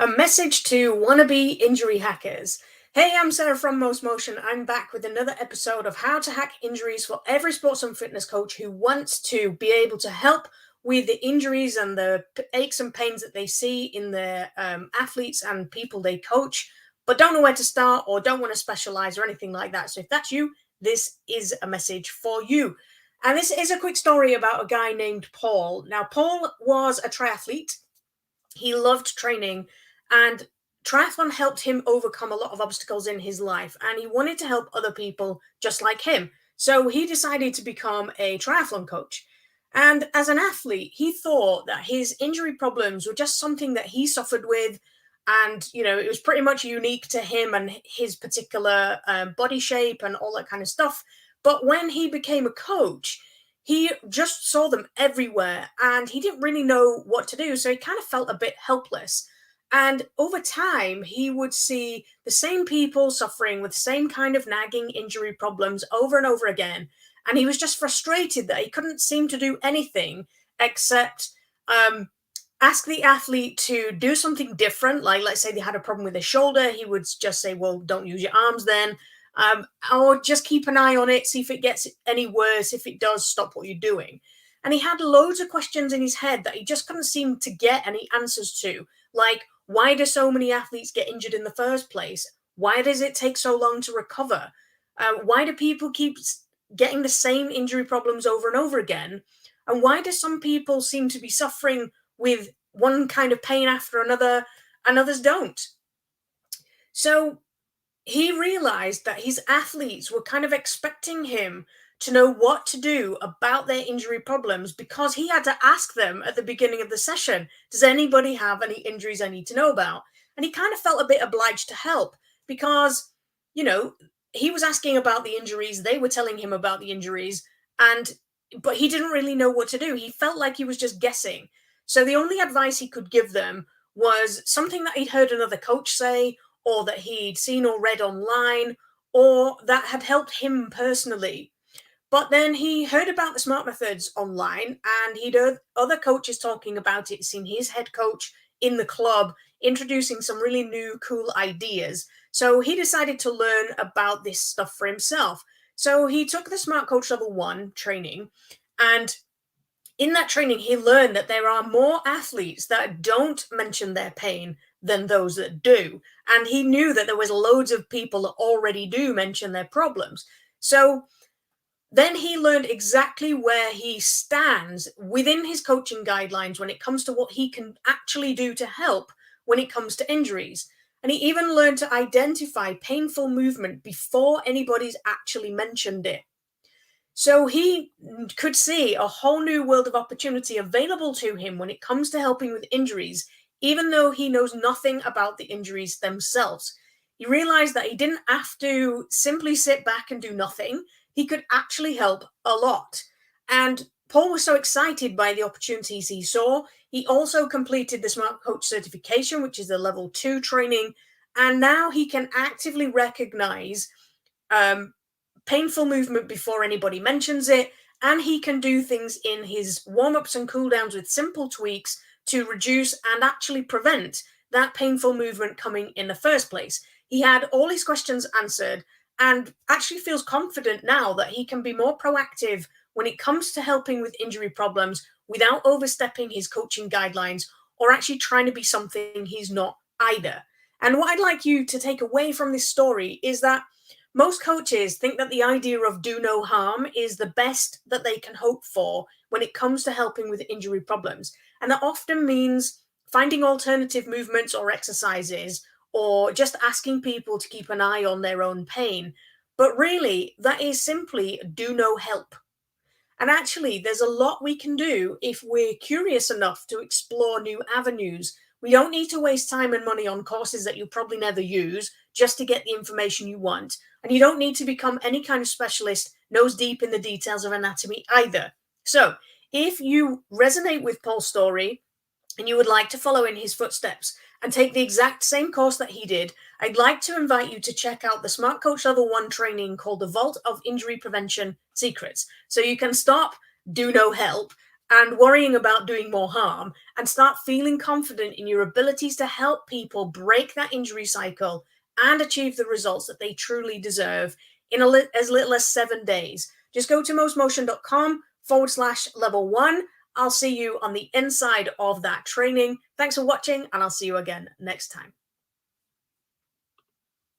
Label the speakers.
Speaker 1: A message to wannabe injury hackers. Hey, I'm Sarah from mostmotion. I'm back with another episode of how to hack injuries for every sports and fitness coach who wants to be able to help with the injuries and the aches and pains that they see in their athletes and people they coach, but don't know where to start or don't want to specialize or anything like that. So if that's you, this is a message for you. And this is a quick story about a guy named Paul. Now, Paul was a triathlete. He loved training, and triathlon helped him overcome a lot of obstacles in his life, and he wanted to help other people just like him. So he decided to become a triathlon coach. And as an athlete, he thought that his injury problems were just something that he suffered with. And, it was pretty much unique to him and his particular body shape and all that kind of stuff. But when he became a coach, he just saw them everywhere and he didn't really know what to do. So he kind of felt a bit helpless. And over time, he would see the same people suffering with the same kind of nagging injury problems over and over again. And he was just frustrated that he couldn't seem to do anything except ask the athlete to do something different. Like, let's say they had a problem with their shoulder, he would just say, well, don't use your arms then. Or just keep an eye on it, see if it gets any worse. If it does, stop what you're doing. And he had loads of questions in his head that he just couldn't seem to get any answers to. Like, why do so many athletes get injured in the first place? Why does it take so long to recover? Why do people keep getting the same injury problems over and over again? And why do some people seem to be suffering with one kind of pain after another and others don't? So he realized that his athletes were kind of expecting him to know what to do about their injury problems because he had to ask them at the beginning of the session, does anybody have any injuries I need to know about? And he kind of felt a bit obliged to help because, he was asking about the injuries, they were telling him about the injuries, but he didn't really know what to do. He felt like he was just guessing. So the only advice he could give them was something that he'd heard another coach say, or that he'd seen or read online, or that had helped him personally. But then he heard about the SMART methods online and he'd heard other coaches talking about it, seen his head coach in the club introducing some really new, cool ideas. So he decided to learn about this stuff for himself. So he took the SMART Coach Level 1 training, and in that training, he learned that there are more athletes that don't mention their pain than those that do. And he knew that there was loads of people that already do mention their problems. So then he learned exactly where he stands within his coaching guidelines when it comes to what he can actually do to help when it comes to injuries. And he even learned to identify painful movement before anybody's actually mentioned it. So he could see a whole new world of opportunity available to him when it comes to helping with injuries, even though he knows nothing about the injuries themselves. He realized that he didn't have to simply sit back and do nothing. He could actually help a lot. And Paul was so excited by the opportunities he saw. He also completed the Smart Coach certification, which is the level 2 training. And now he can actively recognize painful movement before anybody mentions it. And he can do things in his warm-ups and cool-downs with simple tweaks to reduce and actually prevent that painful movement coming in the first place. He had all his questions answered and actually feels confident now that he can be more proactive when it comes to helping with injury problems without overstepping his coaching guidelines or actually trying to be something he's not either. And what I'd like you to take away from this story is that most coaches think that the idea of do no harm is the best that they can hope for when it comes to helping with injury problems. And that often means finding alternative movements or exercises, or just asking people to keep an eye on their own pain. But really, that is simply do no help. And actually, there's a lot we can do if we're curious enough to explore new avenues. We don't need to waste time and money on courses that you'll probably never use just to get the information you want. And you don't need to become any kind of specialist nose deep in the details of anatomy either. So if you resonate with Paul's story and you would like to follow in his footsteps and take the exact same course that he did, I'd like to invite you to check out the Smart Coach Level 1 training called The Vault of Injury Prevention Secrets. So you can stop, do no help, and worrying about doing more harm, and start feeling confident in your abilities to help people break that injury cycle and achieve the results that they truly deserve in as little as 7 days. Just go to mostmotion.com/level 1. I'll see you on the inside of that training. Thanks for watching, and I'll see you again next time.